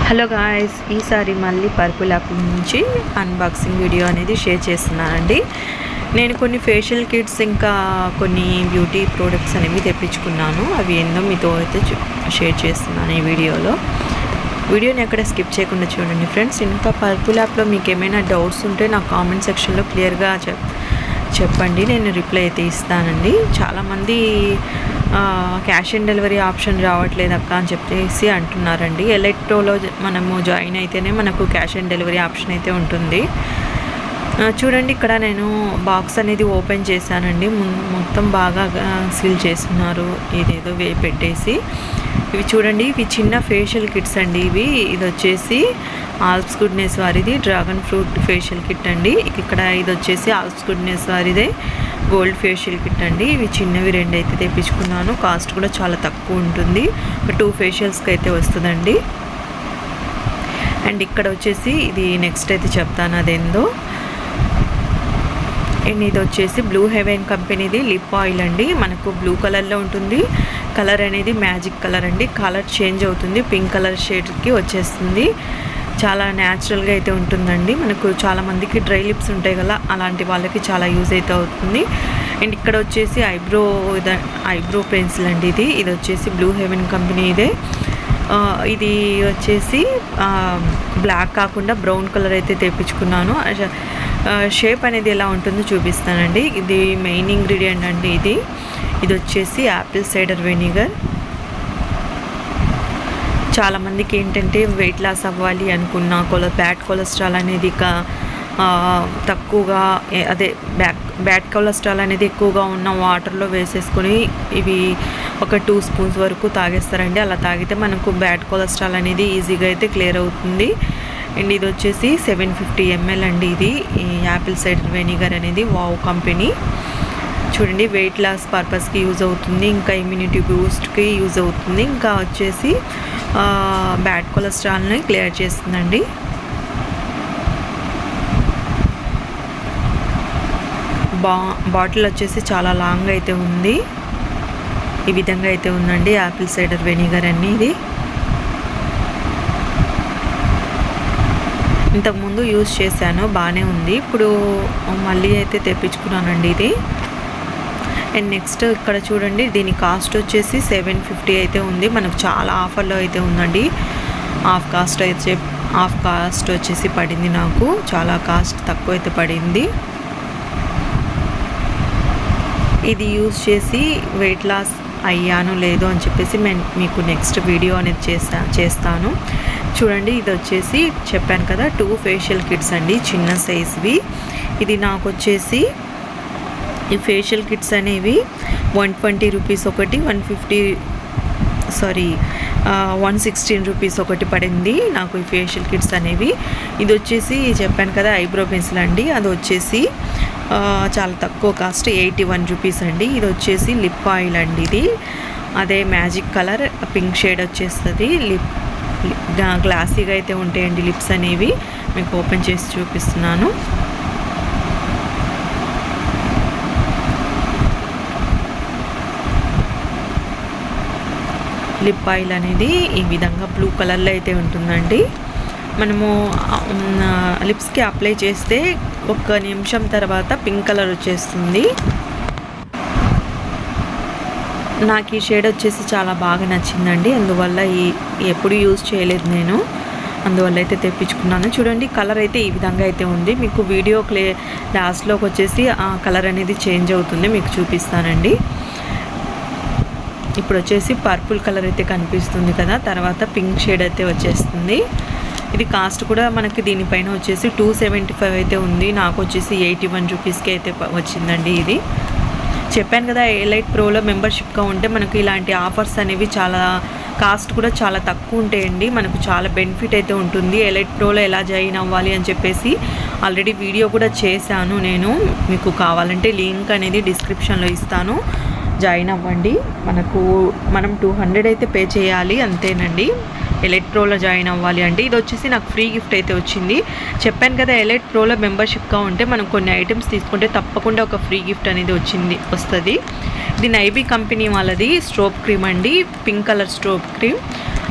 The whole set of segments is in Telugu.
హలో గాయ్స్, ఈసారి మళ్ళీ పర్పుల్ యాప్ నుంచి అన్బాక్సింగ్ వీడియో అనేది షేర్ చేస్తున్నానండి. నేను కొన్ని ఫేషియల్ కిట్స్ ఇంకా కొన్ని బ్యూటీ ప్రోడక్ట్స్ అనేవి తెప్పించుకున్నాను. అవి ఏందో మీతో అయితే షేర్ చేస్తున్నాను ఈ వీడియోని ఎక్కడ స్కిప్ చేయకుండా చూడండి ఫ్రెండ్స్. ఇంకా పర్పుల్ యాప్లో మీకు ఏమైనా డౌట్స్ ఉంటే నాకు కామెంట్ సెక్షన్లో క్లియర్గా చెప్పండి, నేను రిప్లై అయితే ఇస్తానండి. చాలామంది క్యాష్ ఆన్ డెలివరీ ఆప్షన్ రావట్లేదు అక్క అని చెప్పేసి అంటున్నారండి. ఎలక్ట్రోలో మనము జాయిన్ అయితేనే మనకు క్యాష్ ఆన్ డెలివరీ ఆప్షన్ అయితే ఉంటుంది. చూడండి, ఇక్కడ నేను బాక్స్ అనేది ఓపెన్ చేశానండి. మొత్తం బాగా సీల్ చేస్తున్నారు, ఇదేదో పెట్టేసి. ఇవి చూడండి, ఇవి చిన్న ఫేషియల్ కిట్స్ అండి. ఇది వచ్చేసి ఆల్ప్స్ గుడ్నెస్ వారిది డ్రాగన్ ఫ్రూట్ ఫేషియల్ కిట్ అండి. ఇక్కడ ఇది వచ్చేసి ఆల్ప్స్ గుడ్నెస్ వారిదే గోల్డ్ ఫేషియల్ కిట్ అండి. ఇవి చిన్నవి 2 అయితే తెప్పించుకున్నాను. కాస్ట్ కూడా చాలా తక్కువ ఉంటుంది, ఒక 2 ఫేషియల్స్కి అయితే వస్తుందండి. అండ్ ఇక్కడ వచ్చేసి ఇది నెక్స్ట్ అయితే చెప్తాను అదేందో. అండ్ ఇది వచ్చేసి బ్లూ హెవెన్ కంపెనీది లిప్ ఆయిల్ అండి. మనకు బ్లూ కలర్లో ఉంటుంది. కలర్ అనేది మ్యాజిక్ కలర్ అండి. కలర్ చేంజ్ అవుతుంది, పింక్ కలర్ షేడ్కి వచ్చేస్తుంది. చాలా న్యాచురల్గా అయితే ఉంటుందండి. మనకు చాలామందికి డ్రై లిప్స్ ఉంటాయి కదా, అలాంటి వాళ్ళకి చాలా యూజ్ అయితే అవుతుంది. అండ్ ఇక్కడ వచ్చేసి ఐబ్రో పెన్సిల్ అండి. ఇది వచ్చేసి బ్లూ హెవెన్ కంపెనీ ఇదే. ఇది వచ్చేసి బ్లాక్ కాకుండా బ్రౌన్ కలర్ అయితే తెప్పించుకున్నాను. షేప్ అనేది ఎలా ఉంటుందో చూపిస్తానండి. ఇది మెయిన్ ఇంగ్రీడియంట్ అండి. ఇది వచ్చేసి యాపిల్ సైడర్ వెనిగర్. చాలామందికి ఏంటంటే వెయిట్ లాస్ అవ్వాలి అనుకున్న బ్యాడ్ కొలెస్ట్రాల్ అనేది తక్కువగా, అదే బ్యాడ్ కొలెస్ట్రాల్ అనేది ఎక్కువగా ఉన్న వాటర్లో వేసేసుకొని ఇవి ఒక 2 స్పూన్స్ వరకు తాగేస్తారండి. అలా తాగితే మనకు బ్యాడ్ కొలెస్ట్రాల్ అనేది ఈజీగా అయితే క్లియర్ అవుతుంది. అండ్ ఇది వచ్చేసి 750 ml అండి. ఇది యాపిల్ సైడర్ వెనిగర్ అనేది వావ్ కంపెనీ. చూడండి, వెయిట్ లాస్ పర్పస్కి యూజ్ అవుతుంది, ఇంకా ఇమ్యూనిటీ బూస్ట్కి యూజ్ అవుతుంది, ఇంకా వచ్చేసి బ్యాడ్ కొలెస్ట్రాల్ని క్లియర్ చేస్తుందండి. బాటిల్ వచ్చేసి చాలా లాంగ్ అయితే ఉంది. ఈ విధంగా అయితే ఉందండి యాపిల్ సైడర్ వెనిగర్ అనేది. ఇంతకుముందు యూజ్ చేశాను, బాగానే ఉంది. ఇప్పుడు మళ్ళీ అయితే తెప్పించుకున్నానండి ఇది. అండ్ నెక్స్ట్ ఇక్కడ చూడండి, దీని కాస్ట్ వచ్చేసి 750 అయితే ఉంది. మనకు చాలా ఆఫర్లో అయితే ఉందండి. హాఫ్ కాస్ట్ వచ్చేసి పడింది నాకు, చాలా కాస్ట్ తక్కువ అయితే పడింది. ఇది యూజ్ చేసి వెయిట్ లాస్ అయ్యాను లేదో అని చెప్పేసి మీకు నెక్స్ట్ వీడియో అనేది చేస్తాను. చూడండి, ఇది వచ్చేసి చెప్పాను కదా 2 ఫేషియల్ కిట్స్ అండి, చిన్న సైజ్వి. ఇది నాకు వచ్చేసి ఈ ఫేషియల్ కిట్స్ అనేవి 120 రూపీస్ ఒకటి, 116 రూపీస్ ఒకటి పడింది నాకు ఈ ఫేషియల్ కిట్స్ అనేవి. ఇది వచ్చేసి చెప్పాను కదా ఐబ్రో పెన్సిల్ అండి, అది వచ్చేసి చాలా తక్కువ కాస్ట్ 81 రూపీస్ అండి. ఇది వచ్చేసి లిప్ ఆయిల్ అండి. ఇది అదే మ్యాజిక్ కలర్ పింక్ షేడ్ వచ్చేస్తుంది. గ్లాసీగా అయితే ఉంటాయండి లిప్స్ అనేవి. మీకు ఓపెన్ చేసి చూపిస్తున్నాను. లిప్ ఆయిల్ అనేది ఈ విధంగా బ్లూ కలర్లో అయితే ఉంటుందండి. మనము లిప్స్కి అప్లై చేస్తే 1 నిమిషం తర్వాత పింక్ కలర్ వచ్చేస్తుంది. నాకు ఈ షేడ్ వచ్చేసి చాలా బాగా నచ్చిందండి. అందువల్ల ఎప్పుడు యూజ్ చేయలేదు నేను, అందువల్ల అయితే తెప్పించుకున్నాను. చూడండి, కలర్ అయితే ఈ విధంగా అయితే ఉంది. మీకు వీడియో లాస్ట్లోకి వచ్చేసి ఆ కలర్ అనేది చేంజ్ అవుతుంది, మీకు చూపిస్తానండి. ఇప్పుడు వచ్చేసి పర్పుల్ కలర్ అయితే కనిపిస్తుంది కదా, తర్వాత పింక్ షేడ్ అయితే వచ్చేస్తుంది. ఇది కాస్ట్ కూడా మనకి దీనిపైన వచ్చేసి 275 అయితే ఉంది. నాకు వచ్చేసి 81 రూపీస్కి అయితే వచ్చిందండి. ఇది చెప్పాను కదా, ఎలైట్ ప్రోలో మెంబర్షిప్గా ఉంటే మనకు ఇలాంటి ఆఫర్స్ అనేవి చాలా కాస్ట్ కూడా చాలా తక్కువ ఉంటాయండి. మనకు చాలా బెనిఫిట్ అయితే ఉంటుంది. ఎలైట్ ప్రోలో ఎలా జాయిన్ అవ్వాలి అని చెప్పేసి ఆల్రెడీ వీడియో కూడా చేశాను నేను. మీకు కావాలంటే లింక్ అనేది డిస్క్రిప్షన్లో ఇస్తాను, జాయిన్ అవ్వండి. మనం 200 అయితే పే చేయాలి, అంతేనండి. ఎలైట్ ప్రోలో జాయిన్ అవ్వాలి అంటే. ఇది వచ్చేసి నాకు ఫ్రీ గిఫ్ట్ అయితే వచ్చింది. చెప్పాను కదా, ఎలైట్ ప్రోలో మెంబర్షిప్గా ఉంటే మనం కొన్ని ఐటమ్స్ తీసుకుంటే తప్పకుండా ఒక ఫ్రీ గిఫ్ట్ అనేది వస్తుంది. ఇది నైబీ కంపెనీ వాళ్ళది స్ట్రోబ్ క్రీమ్ అండి, pink colour strobe cream.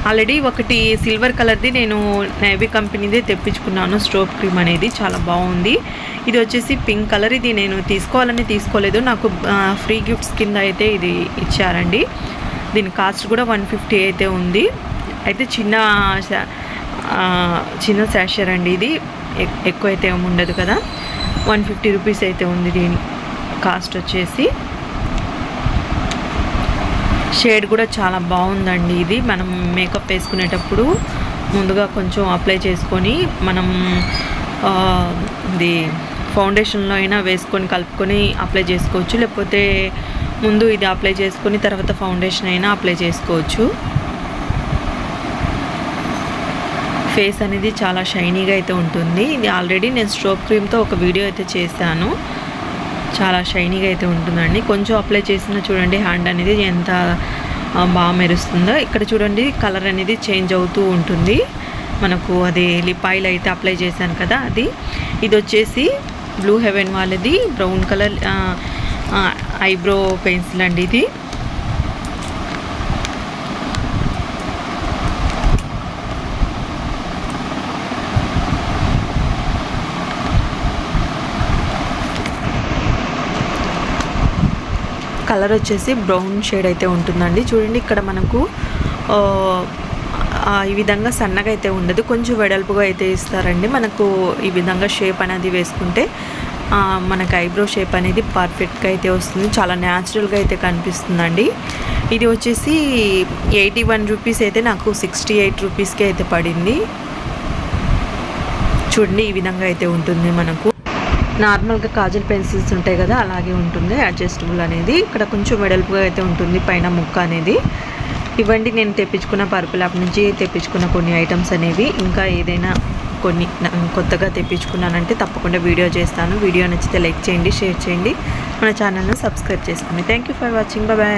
Already ఒకటి సిల్వర్ కలర్ది నేను నేవీ కంపెనీదే తెప్పించుకున్నాను స్ట్రోబ్ క్రీమ్ అనేది, చాలా బాగుంది. ఇది వచ్చేసి పింక్ కలర్. ఇది నేను తీసుకోవాలని తీసుకోలేదు, నాకు ఫ్రీ గిఫ్ట్స్ కింద అయితే ఇది ఇచ్చారండి. దీని కాస్ట్ కూడా 150 అయితే ఉంది. అయితే చిన్న శాషర్ అండి ఇది, ఎక్కువ అయితే ఏమి ఉండదు కదా. 150 రూపీస్ అయితే ఉంది దీని కాస్ట్ వచ్చేసి. షేడ్ కూడా చాలా బాగుందండి ఇది. మనం మేకప్ వేసుకునేటప్పుడు ముందుగా కొంచెం అప్లై చేసుకొని మనం ఇది ఫౌండేషన్లో అయినా వేసుకొని కలుపుకొని అప్లై చేసుకోవచ్చు, లేకపోతే ముందు ఇది అప్లై చేసుకొని తర్వాత ఫౌండేషన్ అయినా అప్లై చేసుకోవచ్చు. ఫేస్ అనేది చాలా షైనీగా అయితే ఉంటుంది. ఇది ఆల్రెడీ నేను స్ట్రోబ్ క్రీమ్తో ఒక వీడియో అయితే చేశాను, చాలా షైనీగా అయితే ఉంటుందండి. కొంచెం అప్లై చేసిన చూడండి హ్యాండ్ అనేది ఎంత బాగా మెరుస్తుందో. ఇక్కడ చూడండి కలర్ అనేది చేంజ్ అవుతూ ఉంటుంది మనకు. అది లిప్ ఆయిల్ అయితే అప్లై చేశాను కదా అది. ఇది వచ్చేసి బ్లూ హెవెన్ వాళ్ళది బ్రౌన్ కలర్ ఐబ్రో పెన్సిల్ అండి ఇది. కలర్ వచ్చేసి బ్రౌన్ షేడ్ అయితే ఉంటుందండి. చూడండి ఇక్కడ మనకు ఈ విధంగా సన్నగా అయితే ఉండదు, కొంచెం వెడల్పుగా అయితే ఇస్తారండి. మనకు ఈ విధంగా షేప్ అనేది వేసుకుంటే మనకు ఐబ్రో షేప్ అనేది పర్ఫెక్ట్గా అయితే వస్తుంది, చాలా న్యాచురల్గా అయితే కనిపిస్తుందండి. ఇది వచ్చేసి 81 రూపీస్ అయితే నాకు 68 రూపీస్కి అయితే పడింది. చూడండి ఈ విధంగా అయితే ఉంటుంది మనకు. నార్మల్గా కాజల్ పెన్సిల్స్ ఉంటాయి కదా అలాగే ఉంటుంది అడ్జస్టబుల్ అనేది. ఇక్కడ కొంచెం వెడల్పుగా అయితే ఉంటుంది పైన ముక్క అనేది. ఇవ్వండి నేను తెప్పించుకున్న పర్పుల్ యాప్ నుంచి తెప్పించుకున్న కొన్ని ఐటమ్స్ అనేవి. ఇంకా ఏదైనా కొన్ని కొత్తగా తెప్పించుకున్నానంటే తప్పకుండా వీడియో చేస్తాను. వీడియో నచ్చితే లైక్ చేయండి, షేర్ చేయండి, మన ఛానల్ని సబ్స్క్రైబ్ చేసుకోండి. Thank you for watching. Bye.